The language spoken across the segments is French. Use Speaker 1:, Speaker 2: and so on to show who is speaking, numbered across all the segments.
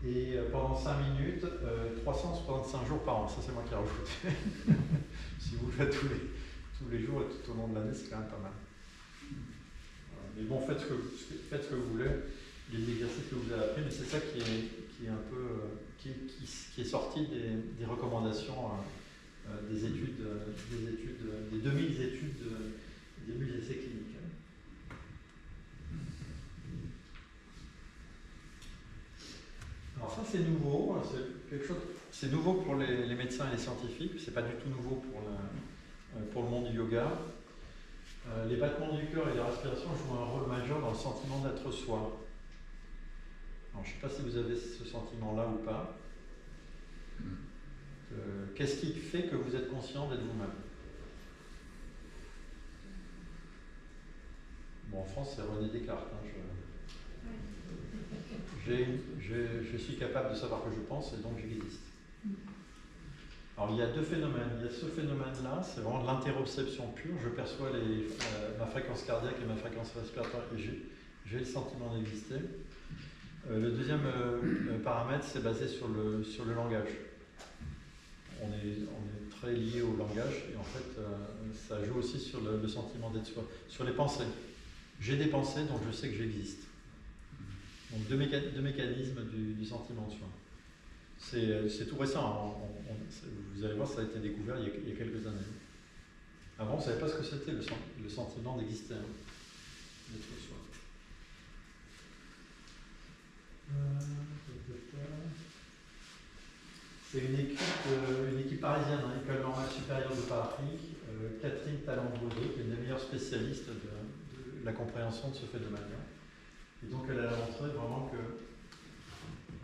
Speaker 1: Et pendant 5 minutes, 365 jours par an. Ça, c'est moi qui ai rajouté. Si vous le faites tous les jours et tout au long de l'année, c'est quand même pas mal. Voilà. Mais bon, faites ce que vous voulez, les exercices que vous avez appris, mais c'est ça qui est un peu qui est sorti des recommandations des 2000 études, des 2000 essais cliniques. Alors ça c'est nouveau, c'est nouveau pour les médecins et les scientifiques, c'est pas du tout nouveau pour le monde du yoga. Les battements du cœur et la respiration jouent un rôle majeur dans le sentiment d'être soi. Alors je ne sais pas si vous avez ce sentiment-là ou pas. Qu'est-ce qui fait que vous êtes conscient d'être vous-même? Bon, en France, c'est René Descartes. Je suis capable de savoir que je pense et donc j'existe. Alors il y a deux phénomènes. Il y a ce phénomène-là, c'est vraiment de l'interoception pure. Je perçois ma fréquence cardiaque et ma fréquence respiratoire et j'ai le sentiment d'exister. Le deuxième paramètre, c'est basé sur le langage. On est très lié au langage et en fait, ça joue aussi sur le sentiment d'être soi. Sur les pensées. J'ai des pensées, donc je sais que j'existe. Donc deux mécanismes du sentiment de soi. C'est tout récent. Vous allez voir, ça a été découvert il y a quelques années. Avant, on ne savait pas ce que c'était le sentiment d'exister, d'être soi. C'est une équipe parisienne, École normale supérieure de Paris, Catherine Talon-Baudot, qui est une des meilleures spécialistes de la compréhension de ce phénomène-là. Et donc elle a montré vraiment que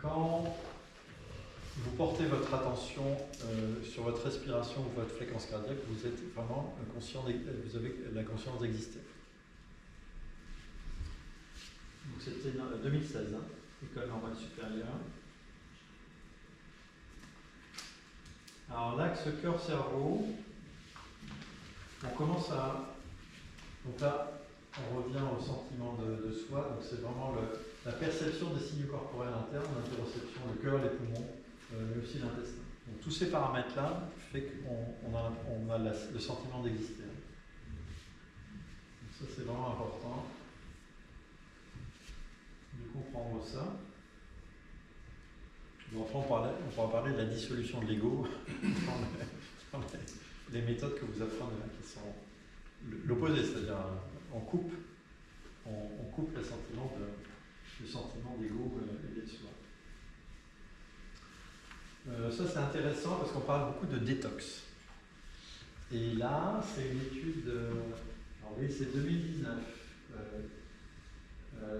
Speaker 1: quand vous portez votre attention sur votre respiration ou votre fréquence cardiaque, vous êtes vraiment conscient, vous avez la conscience d'exister. Donc c'était 2016, École normale supérieure. Alors l'axe cœur-cerveau, on commence à... Donc là, on revient au sentiment de soi, donc c'est vraiment la perception des signes corporels internes, l'interoception, le cœur, les poumons, mais aussi l'intestin. Donc tous ces paramètres-là fait qu'on a le sentiment d'exister. Donc ça c'est vraiment important de comprendre ça. Bon, enfin, on pourra parler de la dissolution de l'ego dans les méthodes que vous apprenez là, qui sont l'opposé, c'est-à-dire on coupe le sentiment d'ego et de soi. Ça c'est intéressant parce qu'on parle beaucoup de détox. Et là, c'est une étude, alors oui, c'est 2019,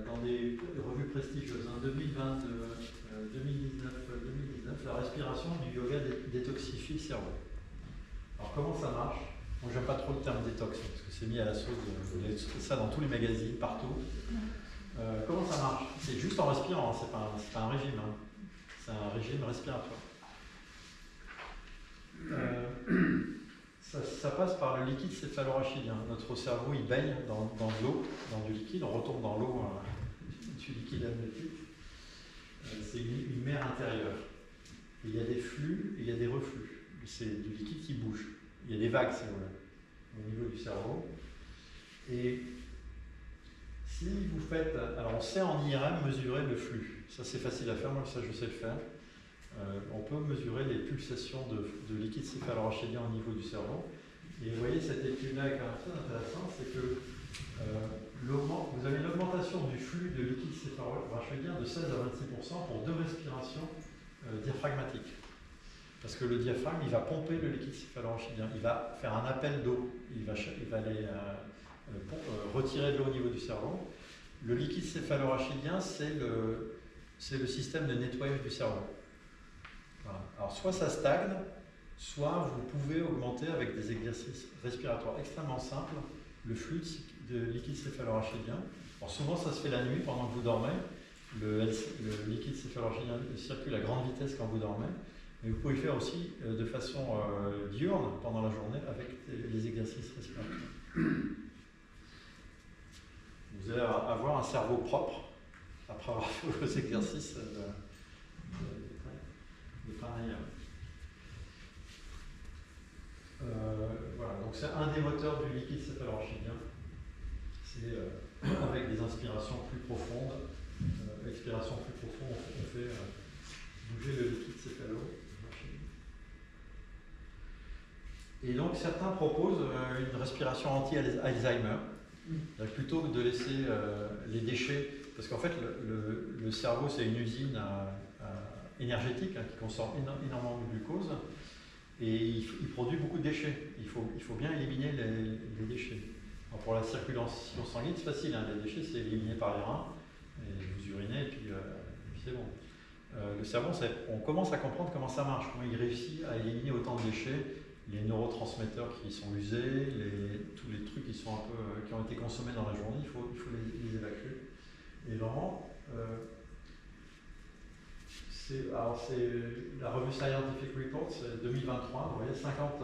Speaker 1: dans des revues prestigieuses, 2022, 2019, la respiration du yoga détoxifie le cerveau. Alors comment ça marche? Moi j'aime pas trop le terme détox, parce que c'est mis à la sauce, vous avez ça dans tous les magazines, partout. Comment ça marche? C'est juste en respirant, c'est pas un régime, c'est un régime respiratoire. Ça passe par le liquide céphalorachidien. Notre cerveau il baigne dans de l'eau, dans du liquide, on retourne dans l'eau du liquide amniotique. C'est une mer intérieure. Et il y a des flux et il y a des reflux. C'est du liquide qui bouge. Il y a des vagues, si vous voulez, au niveau du cerveau. Et si vous faites... Alors on sait en IRM mesurer le flux. Ça c'est facile à faire, moi ça je sais le faire. On peut mesurer les pulsations de liquide céphalorachidien au niveau du cerveau. Et vous voyez, cette étude-là est quand même très intéressante, c'est que vous avez une augmentation du flux de liquide céphalorachidien de 16 à 26% pour 2 respirations diaphragmatiques. Parce que le diaphragme, il va pomper le liquide céphalorachidien, il va faire un appel d'eau, il va aller retirer de l'eau au niveau du cerveau. Le liquide céphalorachidien, c'est le système de nettoyage du cerveau. Voilà. Alors soit ça stagne, soit vous pouvez augmenter avec des exercices respiratoires extrêmement simples le flux de liquide céphalorachidien. Alors souvent ça se fait la nuit pendant que vous dormez, le liquide céphalorachidien circule à grande vitesse quand vous dormez, mais vous pouvez le faire aussi de façon diurne pendant la journée avec les exercices respiratoires. Vous allez avoir un cerveau propre après avoir fait vos exercices des pranayama. Voilà, donc c'est un des moteurs du liquide céphalorachidien. C'est avec des inspirations plus profondes, expiration plus profonde, on fait bouger le liquide céphalorachidien. Et donc certains proposent une respiration anti-Alzheimer, plutôt que de laisser les déchets, parce qu'en fait le cerveau c'est une usine énergétique qui consomme énormément de glucose, et il produit beaucoup de déchets. Il faut bien éliminer les déchets. Alors pour la circulation sanguine, c'est facile, les déchets c'est éliminé par les reins, et vous urinez et puis c'est bon. Le cerveau, on commence à comprendre comment ça marche, comment il réussit à éliminer autant de déchets, les neurotransmetteurs qui sont usés, tous les trucs qui ont été consommés dans la journée, il faut les évacuer. Et vraiment, c'est la revue Scientific Report, c'est 2023, vous voyez 50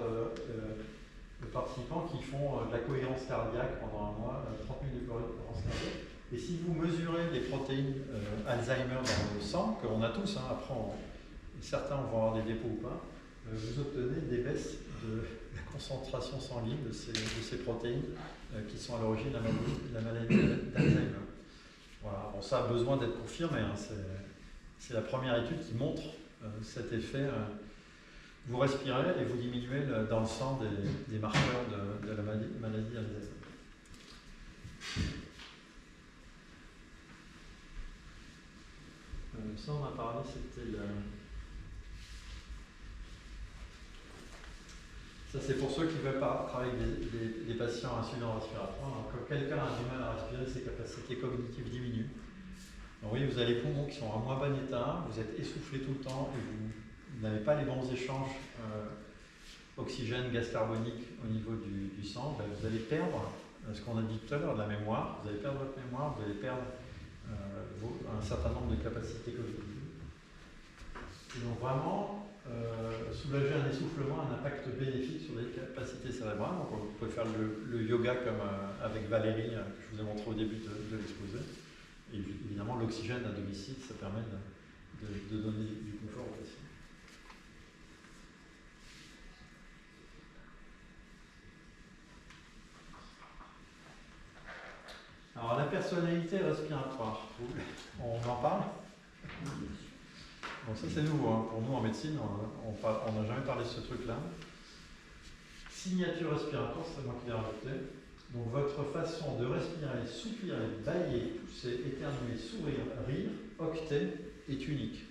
Speaker 1: participants qui font de la cohérence cardiaque pendant un mois, 30 minutes de cohérence cardiaque. Et si vous mesurez les protéines Alzheimer dans le sang, qu'on a tous, après certains vont avoir des dépôts ou pas, vous obtenez des baisses de la concentration sanguine de ces protéines qui sont à l'origine de la maladie d'Alzheimer. Voilà. Bon, ça a besoin d'être confirmé, c'est la première étude qui montre cet effet. Vous respirez et vous diminuez dans le sang des marqueurs de la maladie d'Alzheimer. Ça, on a parlé, c'était ça, c'est pour ceux qui ne veulent pas travailler avec des patients insuffisants respiratoires. Quand quelqu'un a du mal à respirer, ses capacités cognitives diminuent. Donc, vous voyez, vous avez les poumons qui sont en moins bon état, vous êtes essoufflé tout le temps et vous n'avez pas les bons échanges oxygène, gaz carbonique au niveau du sang. Vous allez perdre ce qu'on a dit tout à l'heure, de la mémoire. Vous allez perdre votre mémoire, vous allez perdre un certain nombre de capacités cognitives. Et donc vraiment, soulager un essoufflement a un impact bénéfique sur les capacités cérébrales. Donc vous pouvez faire le yoga comme avec Valérie, que je vous ai montré au début de l'exposé. Et évidemment, l'oxygène à domicile, ça permet de donner du confort aux patients. Alors la personnalité respiratoire, on en parle? Bon, ça c'est nouveau, pour nous en médecine, on n'a jamais parlé de ce truc-là. Signature respiratoire, c'est moi qui l'ai rajouté. Donc votre façon de respirer, soupirer, bailler, tousser, éternuer, sourire, rire, octer est unique.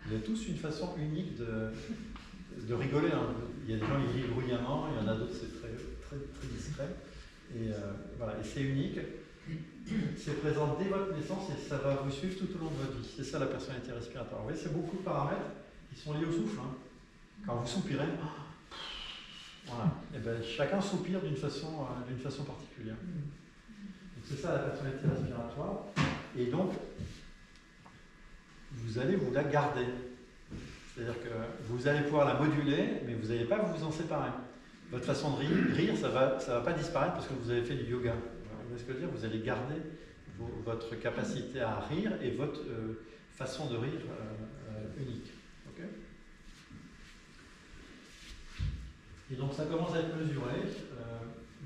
Speaker 1: Vous avez tous une façon unique de rigoler. Il y a des gens qui rient bruyamment, il y en a d'autres c'est très, très, très discret. Et voilà, et c'est unique. C'est présent dès votre naissance et ça va vous suivre tout au long de votre vie. C'est ça la personnalité respiratoire. Vous voyez, c'est beaucoup de paramètres qui sont liés au souffle. Quand vous soupirez, voilà. Et bien, chacun soupire d'une façon particulière. Donc c'est ça la personnalité respiratoire. Et donc, vous allez vous la garder. C'est-à-dire que vous allez pouvoir la moduler, mais vous n'allez pas vous en séparer. Votre façon de rire, ça va pas disparaître parce que vous avez fait du yoga. Vous voyez ce que je veux dire? Vous allez garder votre capacité à rire et votre façon de rire unique. Okay. Et donc ça commence à être mesuré.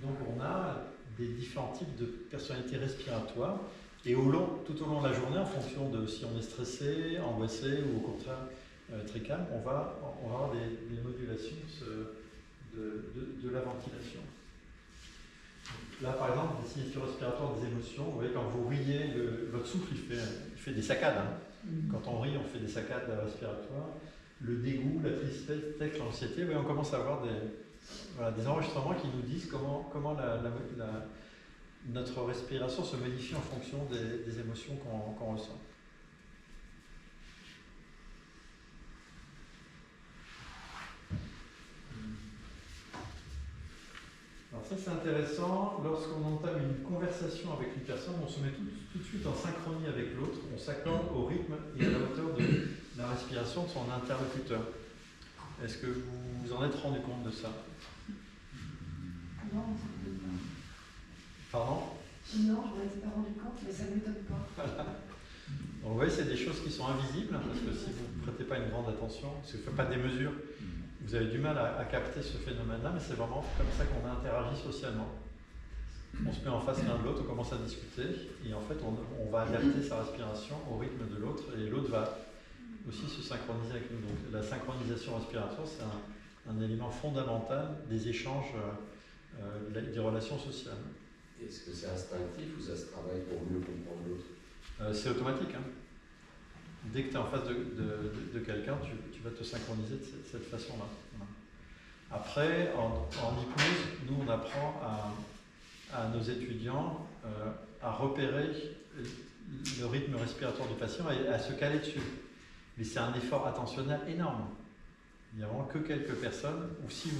Speaker 1: Donc on a des différents types de personnalités respiratoires. Et tout au long de la journée, en fonction de si on est stressé, angoissé ou au contraire très calme, on va avoir des modulations de la ventilation. Là, par exemple, des signatures respiratoires des émotions. Vous voyez, quand vous riez, votre souffle, il fait des saccades. Quand on rit, on fait des saccades respiratoires. Le dégoût, la tristesse, l'anxiété, on commence à avoir des enregistrements qui nous disent comment notre respiration se modifie en fonction des émotions qu'on ressent. Alors ça c'est intéressant, lorsqu'on entame une conversation avec une personne, on se met tout de suite en synchronie avec l'autre, on s'accorde au rythme et à la hauteur de la respiration de son interlocuteur. Est-ce que vous vous en êtes rendu compte de ça?
Speaker 2: Non,
Speaker 1: pardon?
Speaker 2: Non, je ne m'en étais pas rendu compte, mais ça ne m'étonne pas.
Speaker 1: Voilà. Donc vous voyez, c'est des choses qui sont invisibles, parce que si vous ne prêtez pas une grande attention, si vous ne faites pas des mesures, vous avez du mal à capter ce phénomène-là, mais c'est vraiment comme ça qu'on interagit socialement. On se met en face l'un de l'autre, on commence à discuter, et en fait on va adapter sa respiration au rythme de l'autre, et l'autre va aussi se synchroniser avec nous. Donc la synchronisation respiratoire, c'est un élément fondamental des échanges, des relations sociales.
Speaker 3: Est-ce que c'est instinctif ou ça se travaille pour mieux comprendre l'autre?
Speaker 1: C'est automatique. Hein. Dès que tu es en face de quelqu'un, tu vas te synchroniser de cette façon-là. Voilà. Après, en hypnose, nous on apprend à nos étudiants à repérer le rythme respiratoire du patient et à se caler dessus. Mais c'est un effort attentionnel énorme. Il n'y a vraiment que quelques personnes, ou si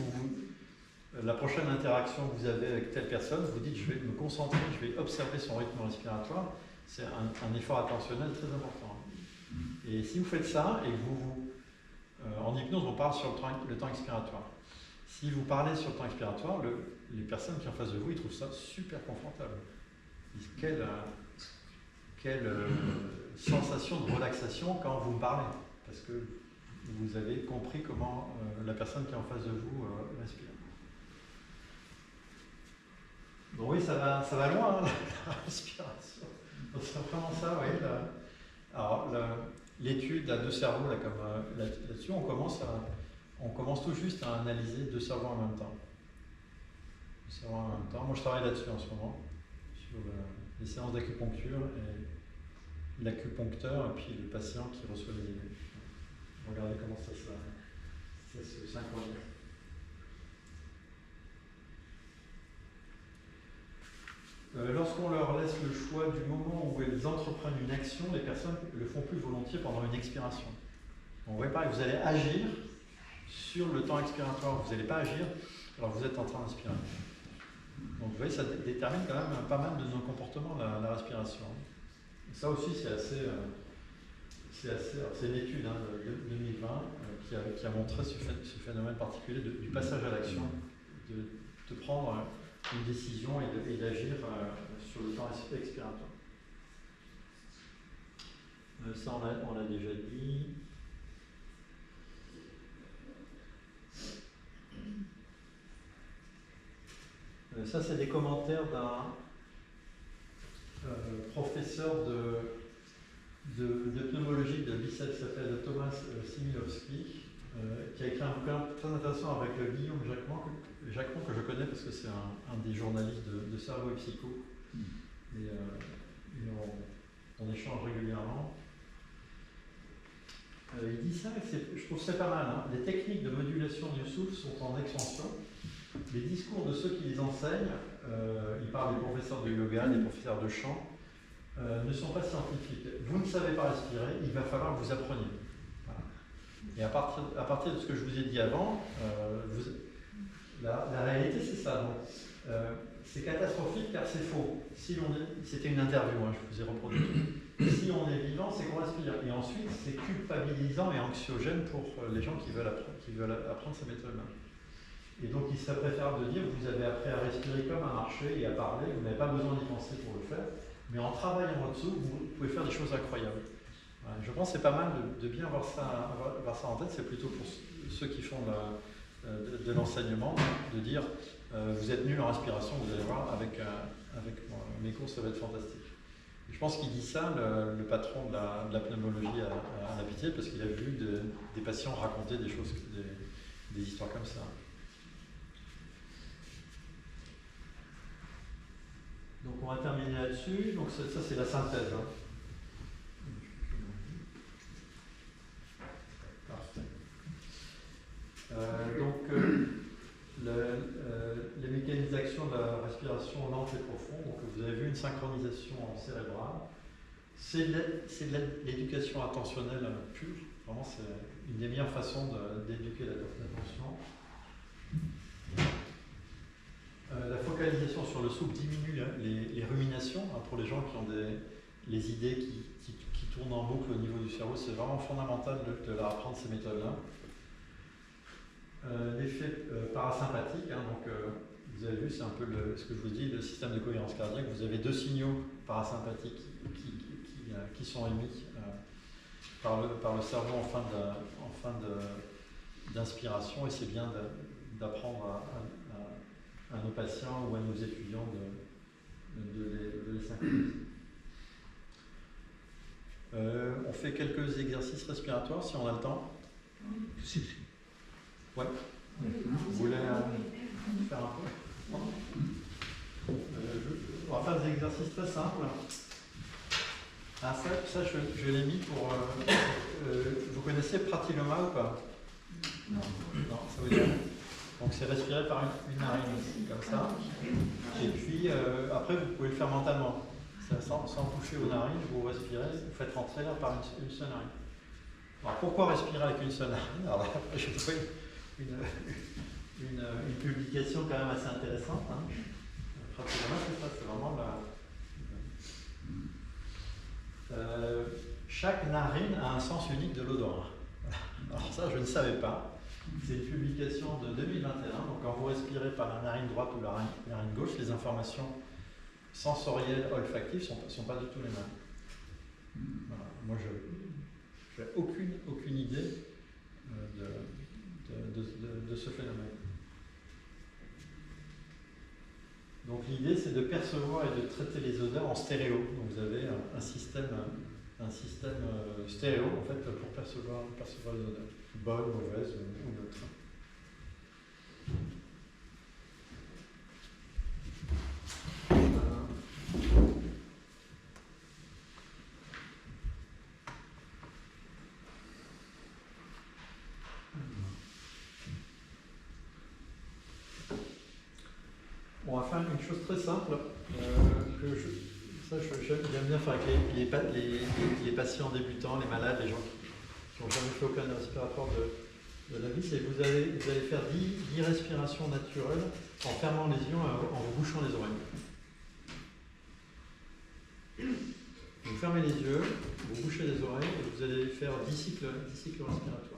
Speaker 1: la prochaine interaction que vous avez avec telle personne, vous dites je vais me concentrer, je vais observer son rythme respiratoire, c'est un effort attentionnel très important. Et si vous faites ça, et que en hypnose on parle sur le temps expiratoire. Si vous parlez sur le temps expiratoire, les personnes qui sont en face de vous, ils trouvent ça super confortable. Ils disent quelle sensation de relaxation quand vous me parlez, parce que vous avez compris comment la personne qui est en face de vous respire. Donc oui, ça va loin, hein, la respiration. Donc c'est vraiment ça, oui. Alors l'étude à deux cerveaux, là, là-dessus, on commence tout juste à analyser deux cerveaux en même temps. Moi, je travaille là-dessus en ce moment, sur les séances d'acupuncture et l'acupuncteur et puis le patient qui reçoit les aiguilles. Regardez comment ça se synchronise. Lorsqu'on leur laisse le choix du moment où elles entreprennent une action, les personnes le font plus volontiers pendant une expiration. Donc, vous voyez pareil, vous allez agir sur le temps expiratoire, vous n'allez pas agir alors que vous êtes en train d'inspirer. Donc vous voyez, ça détermine quand même pas mal de nos comportements, la respiration. Et ça aussi, c'est une étude de 2020 qui a montré ce phénomène particulier du passage à l'action, de prendre une décision et d'agir sur le temps expiratoire. Ça, on l'a déjà dit. Ça, c'est des commentaires d'un professeur de pneumologie de l'ICEP, qui s'appelle Thomas Similowski, qui a écrit un bouquin très intéressant avec Guillaume Jacquemont, que je connais parce que c'est un des journalistes de cerveau et psycho. Et on échange régulièrement. Il dit ça, et je trouve que c'est pas mal. Hein. Les techniques de modulation du souffle sont en expansion. Les discours de ceux qui les enseignent, il parle des professeurs de yoga, des professeurs de chant, ne sont pas scientifiques. Vous ne savez pas respirer, il va falloir que vous appreniez. Voilà. Et à partir de ce que je vous ai dit avant, la réalité c'est ça. Donc, c'est catastrophique car c'est faux. C'était une interview, hein, je vous ai reproduit. Si on est vivant, c'est qu'on respire. Et ensuite, c'est culpabilisant et anxiogène pour les gens qui veulent apprendre ces méthodes-là. Et donc, il serait préférable de dire vous avez appris à respirer comme à marcher et à parler, vous n'avez pas besoin d'y penser pour le faire, mais en travaillant en dessous, vous pouvez faire des choses incroyables. Voilà, je pense que c'est pas mal de bien avoir ça en tête, c'est plutôt pour ceux qui font de l'enseignement, de dire vous êtes nul en respiration, vous allez voir, avec mes cours, ça va être fantastique. Et je pense qu'il dit ça, le patron de la pneumologie à la Pitié, parce qu'il a vu des patients raconter des choses, des histoires comme ça. Donc on va terminer là-dessus. Donc ça c'est la synthèse. Hein. Parfait. Les mécanismes d'action de la respiration lente et profonde. Donc vous avez vu une synchronisation cérébrale. C'est de l'éducation attentionnelle pure. Vraiment c'est une des meilleures façons d'éduquer l'attention. La focalisation sur le souffle diminue les ruminations hein, pour les gens qui ont les idées qui tournent en boucle au niveau du cerveau. C'est vraiment fondamental de leur apprendre ces méthodes-là. L'effet parasympathique, hein, donc vous avez vu, c'est un peu ce que je vous dis, le système de cohérence cardiaque. Vous avez deux signaux parasympathiques qui qui sont émis par le cerveau en fin d'inspiration, et c'est bien d'apprendre à nos patients ou à nos étudiants de les synchroniser. On fait quelques exercices respiratoires si on a le temps.
Speaker 4: Si.
Speaker 1: Ouais. Vous voulez faire un peu? On va faire des exercices très simples. Ah, ça je l'ai mis pour... vous connaissez Pratiloma ou pas?
Speaker 2: Non.
Speaker 1: Non, ça vous dit rien. Donc c'est respirer par une narine, comme ça. Et puis après vous pouvez le faire mentalement. Sans toucher aux narines, vous respirez, vous faites rentrer l'air par une seule narine. Alors pourquoi respirer avec une seule narine? Alors là, j'ai trouvé une publication quand même assez intéressante. Hein. Pratiloma, c'est ça, c'est vraiment chaque narine a un sens unique de l'odorat. Alors ça, je ne savais pas. C'est une publication de 2021. Donc quand vous respirez par la narine droite ou la narine gauche, les informations sensorielles, olfactives ne sont pas du tout les mêmes. Voilà. Moi, je n'ai aucune idée de ce phénomène. Donc l'idée, c'est de percevoir et de traiter les odeurs en stéréo. Donc vous avez un système stéréo en fait pour percevoir les odeurs, bonnes, mauvaises ou neutres. On va faire une chose très simple j'aime bien faire avec les patients débutants, les malades, les gens qui n'ont jamais fait aucun respiratoire de la vie, c'est que vous allez faire 10 respirations naturelles en fermant les yeux, en vous bouchant les oreilles. Vous fermez les yeux, vous bouchez les oreilles et vous allez faire 10 cycles respiratoires.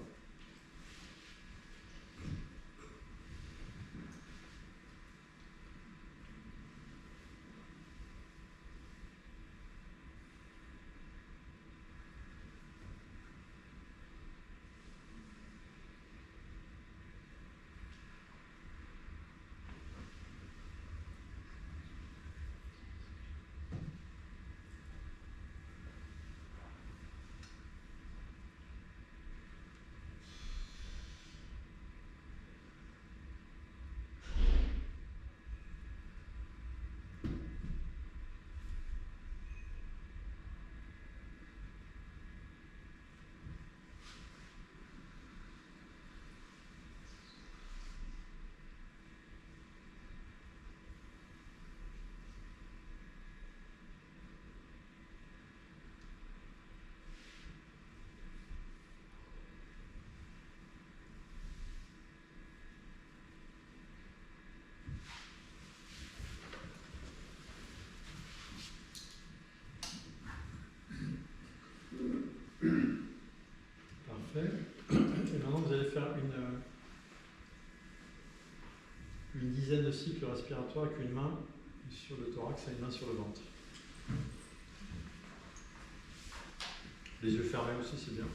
Speaker 1: Parfait. Et maintenant, vous allez faire une dizaine de cycles respiratoires avec une main sur le thorax et une main sur le ventre. Les yeux fermés aussi, c'est bien.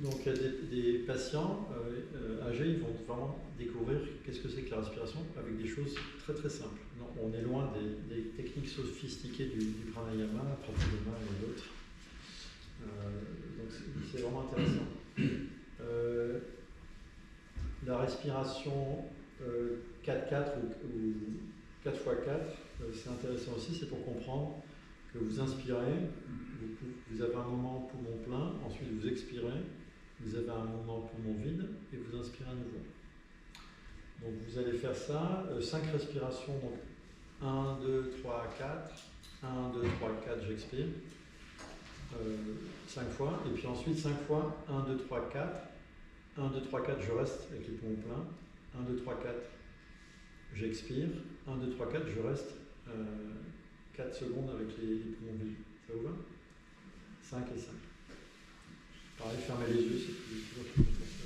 Speaker 1: Donc il y a des patients âgés, ils vont vraiment découvrir qu'est-ce que c'est que la respiration avec des choses très très simples. Non, on est loin des techniques sophistiquées du pranayama, pranayama et d'autres. Donc c'est vraiment intéressant. La respiration 4-4 ou 4x4, c'est intéressant aussi, c'est pour comprendre que vous inspirez, vous avez un moment poumon plein, ensuite vous expirez, vous avez un moment poumon vide et vous inspirez à nouveau. Donc vous allez faire ça, 5 respirations, donc 1, 2, 3, 4, 1, 2, 3, 4, j'expire, 5 fois, et puis ensuite 5 fois, 1, 2, 3, 4, 1, 2, 3, 4, je reste avec les poumons pleins, 1, 2, 3, 4, j'expire, 1, 2, 3, 4, je reste 4 secondes avec les poumons vides. Ça vous va? 5 et 5. Pareil, fermez les yeux, c'est toujours plus facile.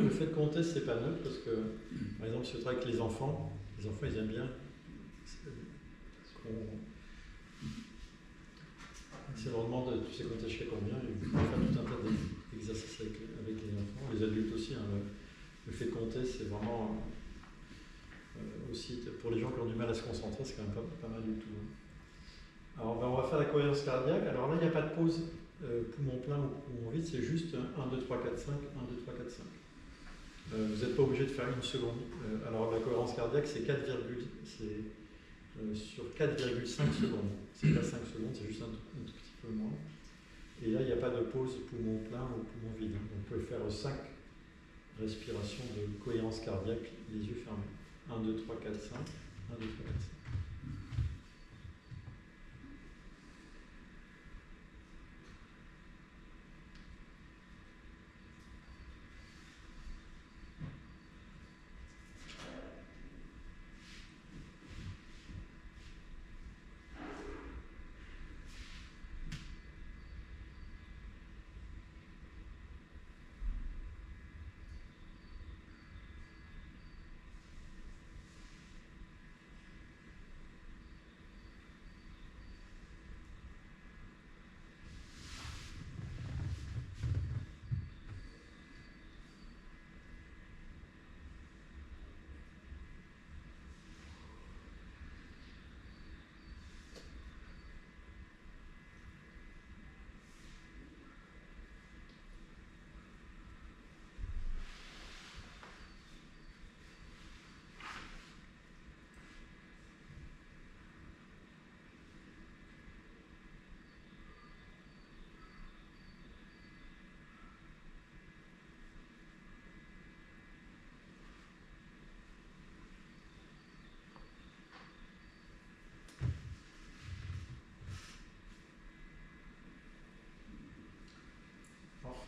Speaker 1: Le fait de compter, c'est pas neutre parce que, par exemple, si vous travaillez avec les enfants ils aiment bien si on leur demande tu sais compter jusqu'à combien, ils vont faire tout un tas d'exercices avec les enfants, les adultes aussi. Hein, le fait de compter, c'est vraiment aussi, pour les gens qui ont du mal à se concentrer, c'est quand même pas mal du tout. Hein. Alors on va faire la cohérence cardiaque. Alors là, il n'y a pas de pause poumon plein ou poumon vide, c'est juste 1, 2, 3, 4, 5, 1, 2, 3, 4, 5. Vous n'êtes pas obligé de faire une seconde. Alors la cohérence cardiaque, c'est 4, sur 4,5 secondes. C'est pas 5 secondes, c'est juste un tout petit peu moins. Et là, il n'y a pas de pause poumon plein ou poumon vide. Donc, vous pouvez faire 5 respirations de cohérence cardiaque, les yeux fermés. 1, 2, 3, 4, 5. 1, 2, 3, 4, 5.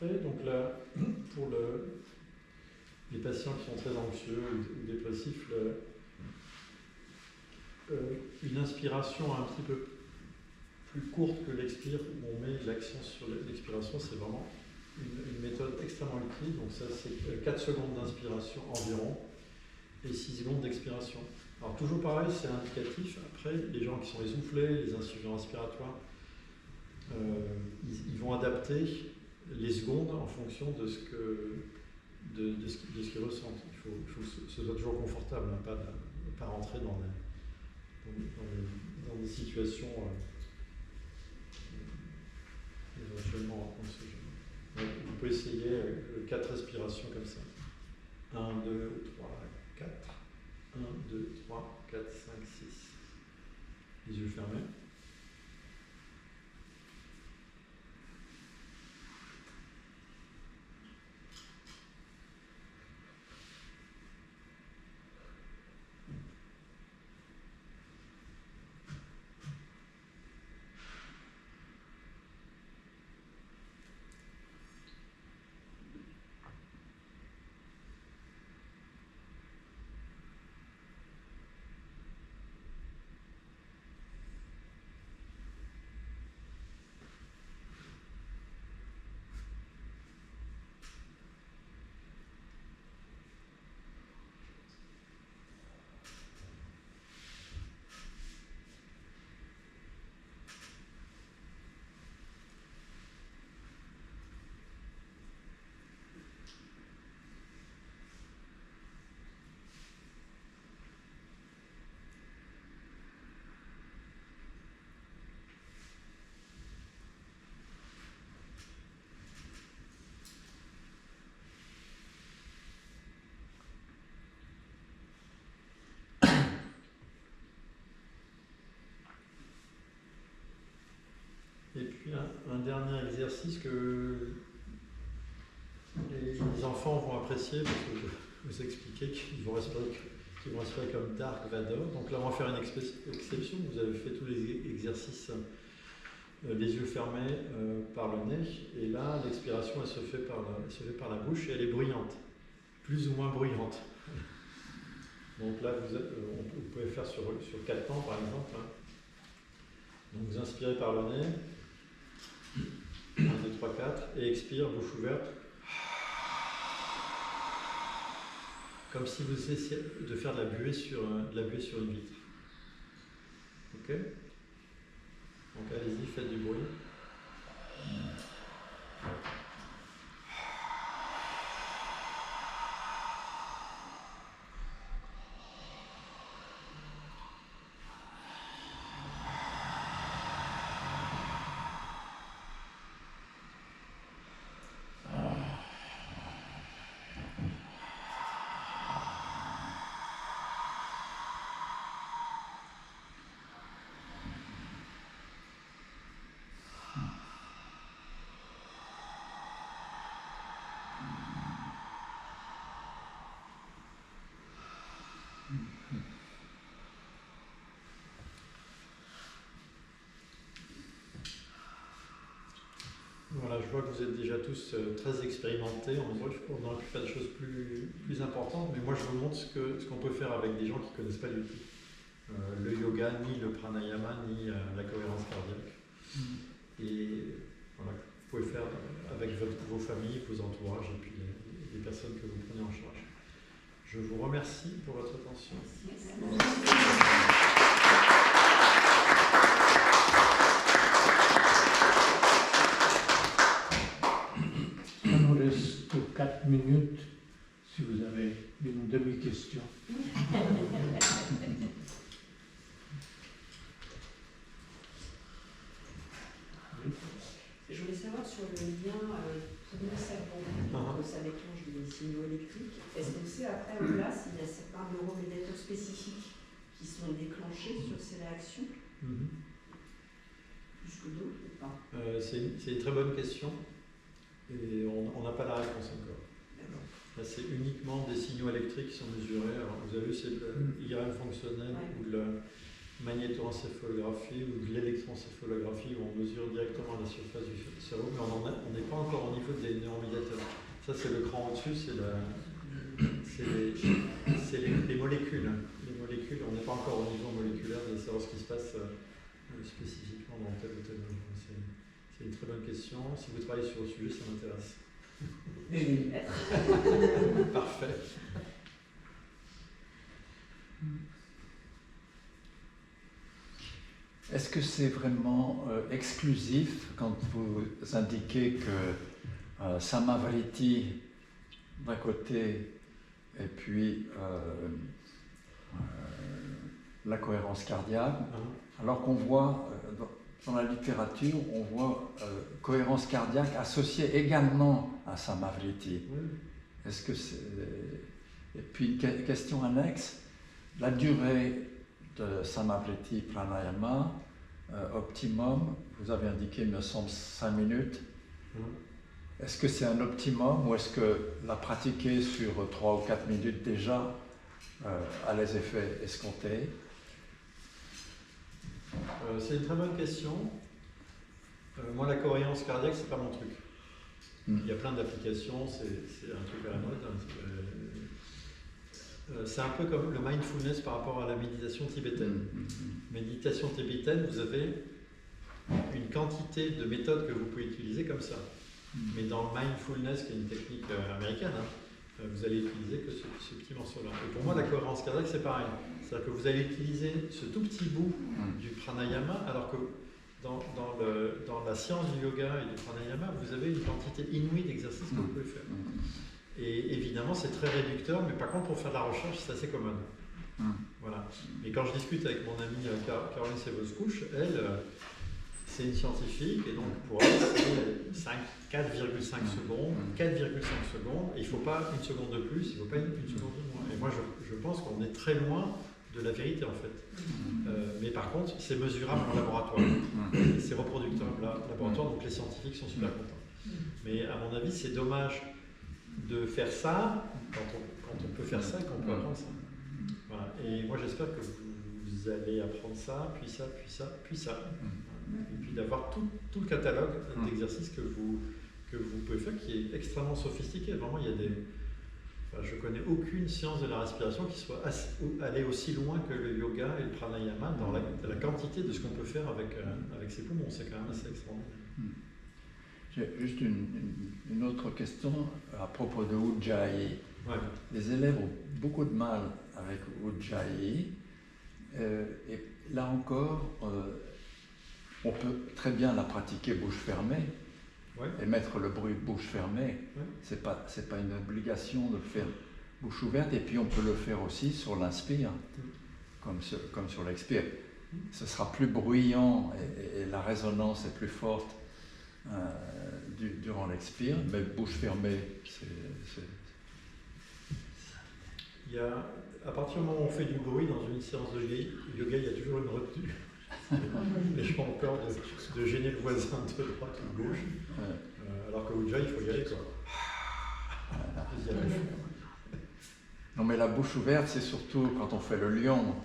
Speaker 1: Parfait. Donc là, pour les patients qui sont très anxieux ou dépressifs, une inspiration un petit peu plus courte que l'expire, où on met l'accent sur l'expiration, c'est vraiment une méthode extrêmement utile. Donc ça, c'est 4 secondes d'inspiration environ et 6 secondes d'expiration. Alors toujours pareil, c'est indicatif. Après, les gens qui sont essoufflés, les insuffisants respiratoires, ils vont adapter les secondes en fonction de ce qu'ils ressentent. Il faut que ce soit toujours confortable, hein, pas rentrer dans des situations éventuellement anxiogènes. Vous pouvez essayer 4 respirations comme ça. 1, 2, 3, 4. 1, 2, 3, 4, 5, 6. Les yeux fermés. Et puis un dernier exercice que les enfants vont apprécier, parce que je vais vous expliquer qu'ils vont respirer comme Dark Vador. Donc là, on va faire une exception. Vous avez fait tous les exercices les yeux fermés par le nez. Et là, l'expiration, elle se fait par la bouche et elle est bruyante, plus ou moins bruyante. Donc là, vous pouvez faire sur 4 temps, par exemple. Hein. Donc vous inspirez par le nez. 1, 2, 3, 4. Et expire, bouche ouverte. Comme si vous essayez de faire de la buée sur une vitre. Ok? Donc allez-y, faites du bruit. Voilà, je vois que vous êtes déjà tous très expérimentés. On aurait pu faire des choses plus importantes, mais moi je vous montre ce qu'on peut faire avec des gens qui ne connaissent pas du tout le yoga, ni le pranayama, ni la cohérence cardiaque. Et voilà, vous pouvez faire avec vos familles, vos entourages et puis les personnes que vous prenez en charge. Je vous remercie pour votre attention.
Speaker 4: Il nous reste 4 minutes si vous avez une demi-question.
Speaker 2: Je voulais savoir sur le lien pour le cerveau, que ça déclenche des signaux électriques. Est-ce qu'on sait après en place s'il y a certains neuromédiateurs spécifiques qui sont déclenchés sur ces réactions plus que d'autres ou pas?
Speaker 1: C'est une très bonne question et on n'a pas la réponse encore. Là, c'est uniquement des signaux électriques qui sont mesurés. Alors, vous avez vu, c'est l'IRM fonctionnel ou magnétoencéphalographie ou de l'électroencéphalographie où on mesure directement la surface du cerveau, mais on n'est pas encore au niveau des neuromédiateurs. Ça, c'est le cran au-dessus, c'est les molécules. Les molécules, on n'est pas encore au niveau moléculaire de savoir ce qui se passe spécifiquement dans tel ou tel niveau. C'est une très bonne question. Si vous travaillez sur le sujet, ça m'intéresse. Parfait.
Speaker 5: Est-ce que c'est vraiment exclusif quand vous indiquez que Samavriti d'un côté et puis la cohérence cardiaque, alors qu'on voit dans la littérature, on voit cohérence cardiaque associée également à Samavriti. Est-ce que c'est... Et puis une question annexe, la durée de Samavriti Pranayama optimum, vous avez indiqué, il me semble, 5 minutes. Est-ce que c'est un optimum ou est-ce que la pratiquer sur 3 ou 4 minutes déjà a les effets escomptés?
Speaker 1: C'est une très bonne question. Moi, la cohérence cardiaque, c'est pas mon truc. Il y a plein d'applications, c'est un truc à la mode. C'est un peu comme le mindfulness par rapport à la méditation tibétaine. Méditation tibétaine, vous avez une quantité de méthodes que vous pouvez utiliser comme ça. Mais dans le mindfulness, qui est une technique américaine, vous allez utiliser que ce petit morceau-là. Et pour moi, la cohérence cardiaque, c'est pareil. C'est-à-dire que vous allez utiliser ce tout petit bout du pranayama, alors que dans la science du yoga et du pranayama, vous avez une quantité inouïe d'exercices que vous pouvez faire. Et évidemment, c'est très réducteur, mais par contre, pour faire de la recherche, c'est assez commode. Voilà. Et quand je discute avec mon amie Caroline Sevos-Couche, elle, c'est une scientifique, et donc pour elle, c'est 4,5 secondes, 4,5 secondes, et il ne faut pas une seconde de plus, il ne faut pas une seconde de moins. Et moi, je pense qu'on est très loin de la vérité, en fait. Mais par contre, c'est mesurable en laboratoire. C'est reproductible en laboratoire, donc les scientifiques sont super contents. Mais à mon avis, c'est dommage de faire ça quand on peut faire ça et qu'on peut apprendre ça. Voilà. Et moi, j'espère que vous allez apprendre ça, puis ça, puis ça, puis ça. Et puis d'avoir tout le catalogue d'exercices que vous pouvez faire, qui est extrêmement sophistiqué. Vraiment, il y a des... Enfin, je ne connais aucune science de la respiration qui soit allée aussi loin que le yoga et le pranayama dans la quantité de ce qu'on peut faire avec ses poumons. C'est quand même assez extraordinaire.
Speaker 5: J'ai juste une autre question à propos de Ujjayi.
Speaker 1: Ouais.
Speaker 5: Les élèves ont beaucoup de mal avec Ujjayi. Et là encore, on peut très bien la pratiquer bouche fermée et mettre le bruit bouche fermée. C'est pas une obligation de le faire bouche ouverte. Et puis on peut le faire aussi sur l'inspire, comme sur l'expire. Ce sera plus bruyant et la résonance est plus forte durant l'expire, mais bouche fermée,
Speaker 1: Il y a, à partir du moment où on fait du bruit dans une séance de yoga, il y a toujours une retenue. Les gens ont peur de gêner le voisin de droite ou de gauche. Alors qu'au Ujjayi, il faut y aller, quoi.
Speaker 5: Non, mais la bouche ouverte, c'est surtout quand on fait le lion.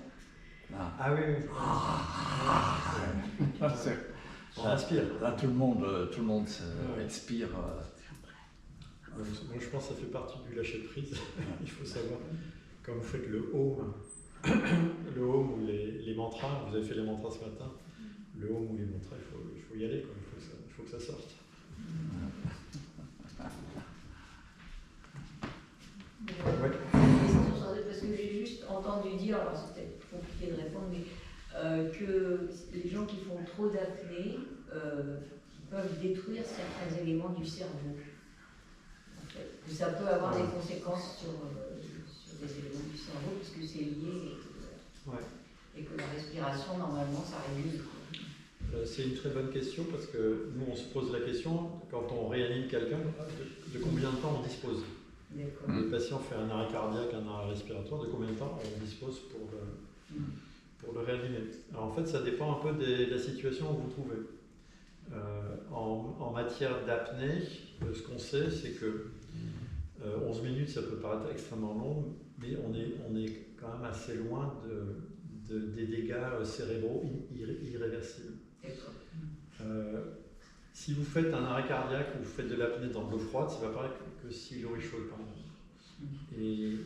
Speaker 5: Là.
Speaker 1: Ah oui, oui. On inspire.
Speaker 5: Là, tout le monde expire.
Speaker 1: Moi, je pense que ça fait partie du lâcher-prise. Il faut savoir, quand vous faites le home, ou les mantras, vous avez fait les mantras ce matin, le home ou les mantras, il faut y aller, quoi. Il faut que ça sorte.
Speaker 2: Ouais. Parce que j'ai juste entendu dire, alors c'est peut-être compliqué de répondre, mais que les gens qui font trop d'apnée peuvent détruire certains éléments du cerveau. En fait, que ça peut avoir des conséquences sur des éléments du cerveau, puisque c'est lié et que la respiration, normalement, ça régule.
Speaker 1: C'est une très bonne question parce que nous, on se pose la question, quand on réanime quelqu'un, de combien de temps on dispose. Le patient fait un arrêt cardiaque, un arrêt respiratoire, de combien de temps on dispose pour le réanimer. Alors en fait, ça dépend un peu de la situation où vous vous trouvez. En matière d'apnée, ce qu'on sait, c'est que 11 minutes, ça peut paraître extrêmement long, mais on est quand même assez loin des dégâts cérébraux irréversibles. Si vous faites un arrêt cardiaque ou vous faites de l'apnée dans de l'eau froide, ça va pareil que si l'eau est chaude. Par exemple. Et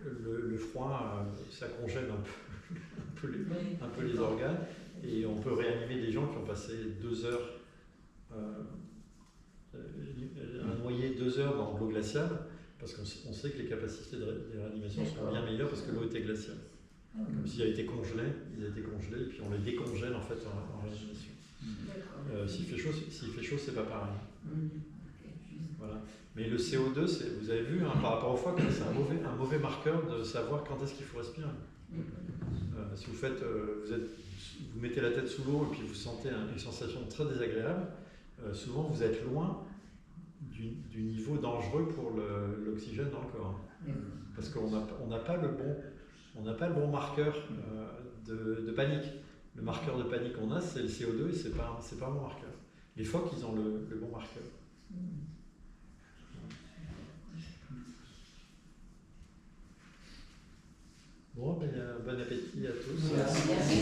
Speaker 1: le froid, ça congèle un peu les organes. Et on peut réanimer des gens qui ont passé 2 heures, un noyé 2 heures dans de l'eau glaciale, parce qu'on sait que les capacités de réanimation sont bien meilleures parce que l'eau était glaciale. Comme s'il a été congelé, ils étaient congelés, et puis on les décongèle en fait en réanimation. S'il fait chaud, c'est pas pareil. Voilà. Mais le CO2, vous avez vu, par rapport au foie, c'est un mauvais marqueur de savoir quand est-ce qu'il faut respirer. Si vous faites, vous mettez la tête sous l'eau et puis vous sentez une sensation très désagréable, souvent vous êtes loin du niveau dangereux pour l'oxygène dans le corps. Parce qu'on n'a pas le bon marqueur de panique. Le marqueur de panique qu'on a, c'est le CO2 et c'est pas un bon marqueur. Les phoques, ils ont le bon marqueur. Bon, bon appétit à tous.
Speaker 2: Merci.